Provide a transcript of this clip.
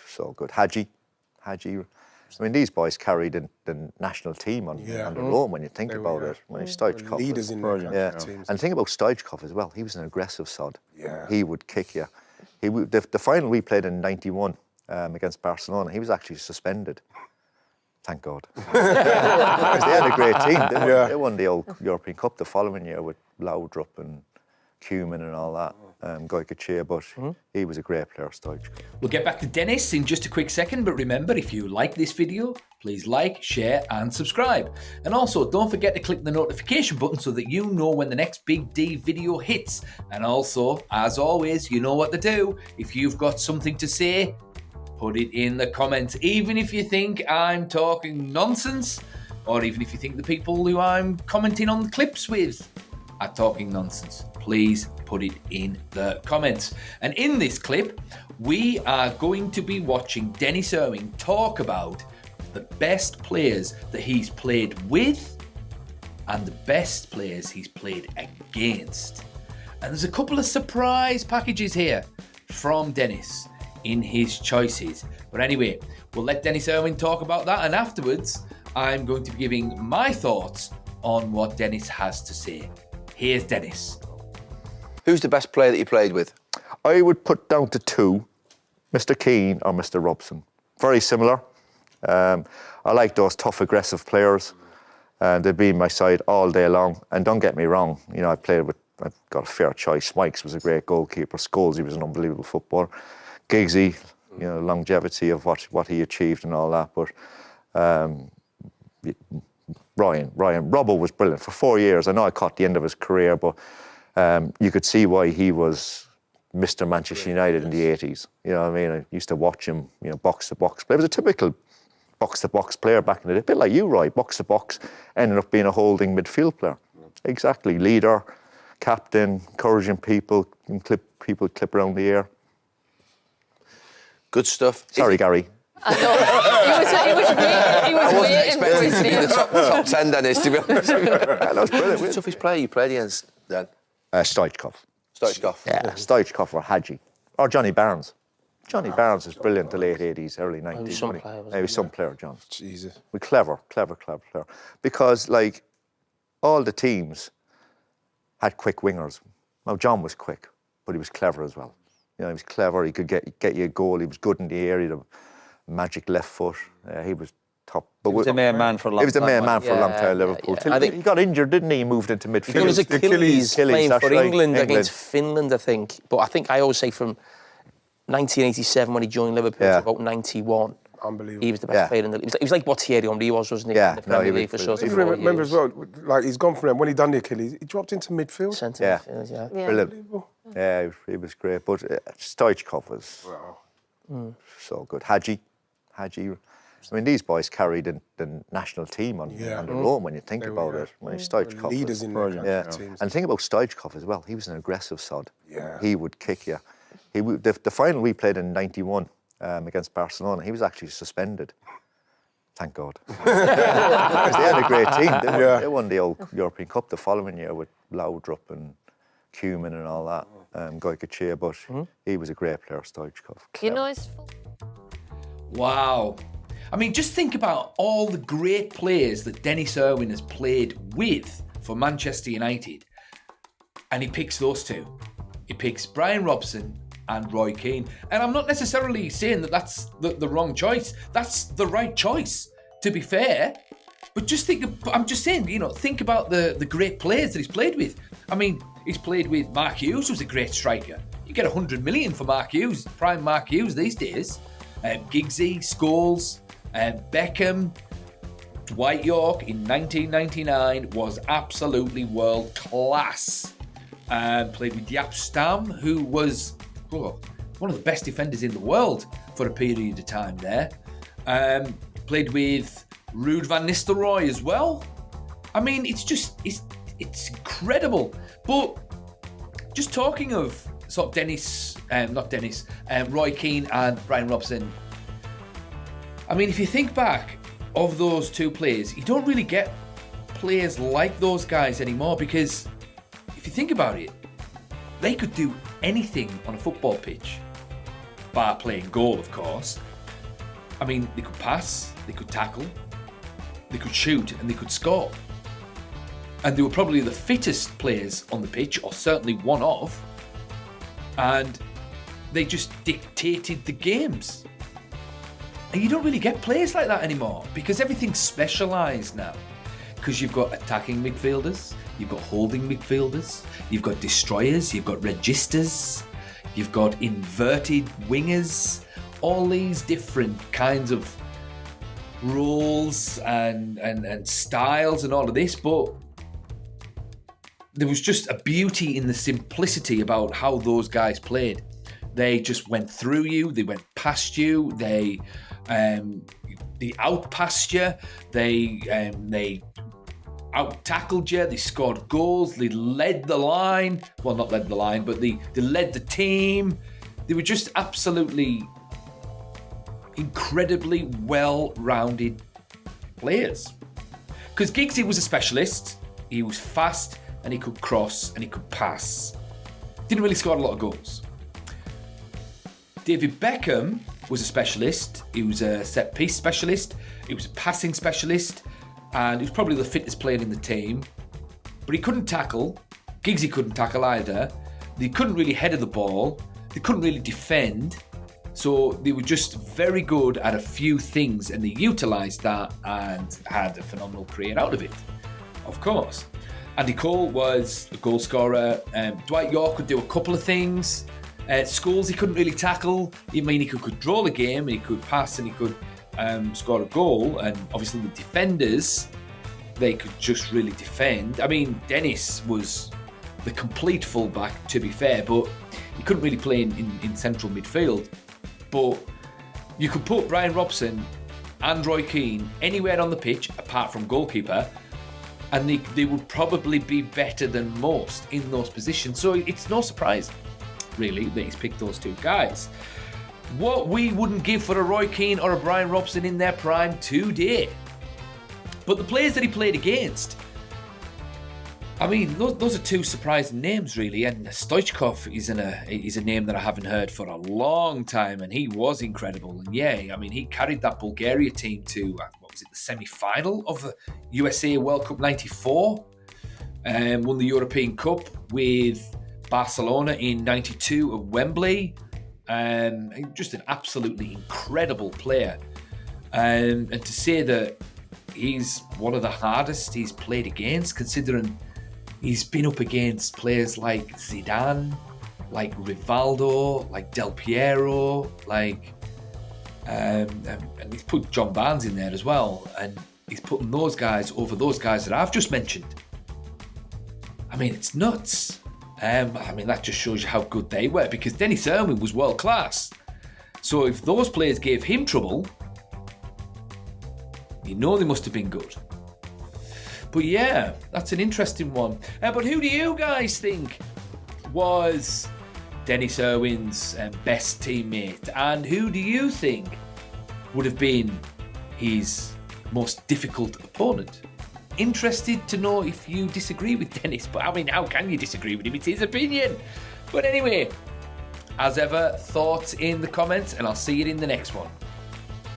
So good. Hadji. I mean, these boys carried the national team on their own when you think about it. When Stoichkov leaders in their teams. And think about Stoichkov as well. He was an aggressive sod. Yeah. He would kick you. The final we played in '91 against Barcelona, he was actually suspended. Thank God. Because they had a great team. They won the old European Cup the following year with Laudrup and Keane and all that. Goycochea, but he was a great player, Stoichkov. We'll get back to Denis in just a quick second, but remember, if you like this video, please like, share and subscribe. And also, don't forget to click the notification button so that you know when the next Big D video hits. And also, as always, you know what to do. If you've got something to say, put it in the comments. Even if you think I'm talking nonsense, or even if you think the people who I'm commenting on the clips with are talking nonsense, please put it in the comments. And in this clip, we are going to be watching Denis Irwin talk about the best players that he's played with and the best players he's played against. And there's a couple of surprise packages here from Denis in his choices. But anyway, we'll let Denis Irwin talk about that, and afterwards, I'm going to be giving my thoughts on what Denis has to say. Here's Denis. Who's the best player that you played with? I would put down to two, Mr. Keane or Mr. Robson. Very similar. I like those tough, aggressive players. They'd be in my side all day long. And don't get me wrong, you know, I've got a fair choice. Mikes was a great goalkeeper. Scholes, he was an unbelievable footballer. Giggsy, you know, longevity of what he achieved and all that. But Robbo was brilliant for 4 years. I know I caught the end of his career, but you could see why he was Mr. Manchester United in the 80s. You know what I mean? I used to watch him, you know, box-to-box play. He was a typical box-to-box player back in the day. A bit like you, Roy, box-to-box, ended up being a holding midfield player. Exactly. Leader, captain, encouraging people, clip around the ear. Good stuff. Sorry, Gary. I know. He was wasn't waiting for expecting it to be the top 10, Dennis, to be honest. That was brilliant. Who's the toughest player you played against then? Stoichkov. Stoichkov. Yeah, Stoichkov or Hadji. Or Johnny Barnes. Johnny Barnes was brilliant the late 80s, early 90s. He was some player, wasn't he was some player, John. Jesus. Clever player. Because, like, all the teams had quick wingers. Now, John was quick, but he was clever as well. You know, he was clever. He could get you a goal. He was good in the air. He had a magic left foot. He was top. But he was the main man for a long time. He was the main man for a long time at Liverpool. Yeah. I think he got injured, didn't he? He moved into midfield. He got his Achilles playing for right. England against Finland, I think. But I think I always say from 1987 when he joined Liverpool to about 91. Unbelievable. He was the best player in the league. He was like what Thierry Henry was, wasn't he? Yeah, in the Premier League for sort of 4 years. Remember as well, like he's gone from there. When he done the Achilles, he dropped into midfield. Centre midfield, yeah. Brilliant. Yeah, he was great. But Stoichkov was so good. Hadji. I mean, these boys carried the national team on their own when you think about it. When Stoichkov leaders in their teams. And think about Stoichkov as well. He was an aggressive sod. Yeah. He would kick you. The final we played in '91 against Barcelona, he was actually suspended. Thank God. Because they had a great team. They won the old European Cup the following year with Laudrup and Keane and all that. Goycochea, but he was a great player, Stoichkov. You know, it's Wow. I mean, just think about all the great players that Denis Irwin has played with for Manchester United. And he picks those two. He picks Brian Robson and Roy Keane. And I'm not necessarily saying that that's the wrong choice. That's the right choice, to be fair. But just I'm just saying, you know, think about the great players that he's played with. I mean, he's played with Mark Hughes, who's a great striker. You get 100 million for Mark Hughes, prime Mark Hughes these days. Giggsy, Scholes, Beckham, Dwight York in 1999 was absolutely world class. Played with Jaap Stam, who was one of the best defenders in the world for a period of time there. Played with Ruud van Nistelrooy as well. I mean, it's incredible. But just talking of sort of Roy Keane and Brian Robson. I mean, if you think back of those two players, you don't really get players like those guys anymore because if you think about it, they could do anything on a football pitch. bar playing goal, of course. I mean, they could pass, they could tackle, they could shoot, and they could score. And they were probably the fittest players on the pitch, or certainly one of. And they just dictated the games. And you don't really get players like that anymore because everything's specialised now. Because you've got attacking midfielders, you've got holding midfielders, you've got destroyers, you've got registers, you've got inverted wingers, all these different kinds of roles and styles and all of this, but there was just a beauty in the simplicity about how those guys played. They just went through you, they went past you, they out-passed you, they out-tackled you, they scored goals, they led the line. Well, not led the line, but they led the team. They were just absolutely incredibly well-rounded players. Because Giggsy was a specialist. He was fast, and he could cross, and he could pass. Didn't really score a lot of goals. David Beckham was a specialist. He was a set-piece specialist. He was a passing specialist. And he was probably the fittest player in the team. But he couldn't tackle. Giggsy couldn't tackle either. They couldn't really header the ball. They couldn't really defend. So they were just very good at a few things, and they utilised that and had a phenomenal career out of it, of course. Andy Cole was a goal scorer. Dwight York could do a couple of things. Scholes, he couldn't really tackle. I mean, he could control a game, he could pass, and he could score a goal. And obviously the defenders, they could just really defend. I mean, Dennis was the complete fullback, to be fair, but he couldn't really play in central midfield. But you could put Brian Robson and Roy Keane anywhere on the pitch, apart from goalkeeper, and they would probably be better than most in those positions. So it's no surprise, really, that he's picked those two guys. What we wouldn't give for a Roy Keane or a Brian Robson in their prime today. But the players that he played against, I mean, those are two surprising names, really. And Stoichkov is a name that I haven't heard for a long time, and he was incredible. And yeah, I mean, he carried that Bulgaria team to, what was it, the semi-final of the USA World Cup 94, and won the European Cup with Barcelona in 92 at Wembley. Just an absolutely incredible player. And to say that he's one of the hardest he's played against, considering he's been up against players like Zidane, like Rivaldo, like Del Piero, like and he's put John Barnes in there as well, and he's putting those guys over those guys that I've just mentioned. I mean, it's nuts. I mean, that just shows you how good they were, because Denis Irwin was world class. So if those players gave him trouble, you know they must have been good. But yeah, that's an interesting one. But who do you guys think was Denis Irwin's best teammate? And who do you think would have been his most difficult opponent? Interested to know if you disagree with Denis. But I mean, how can you disagree with him? It's his opinion. But anyway, as ever, thoughts in the comments, and I'll see you in the next one.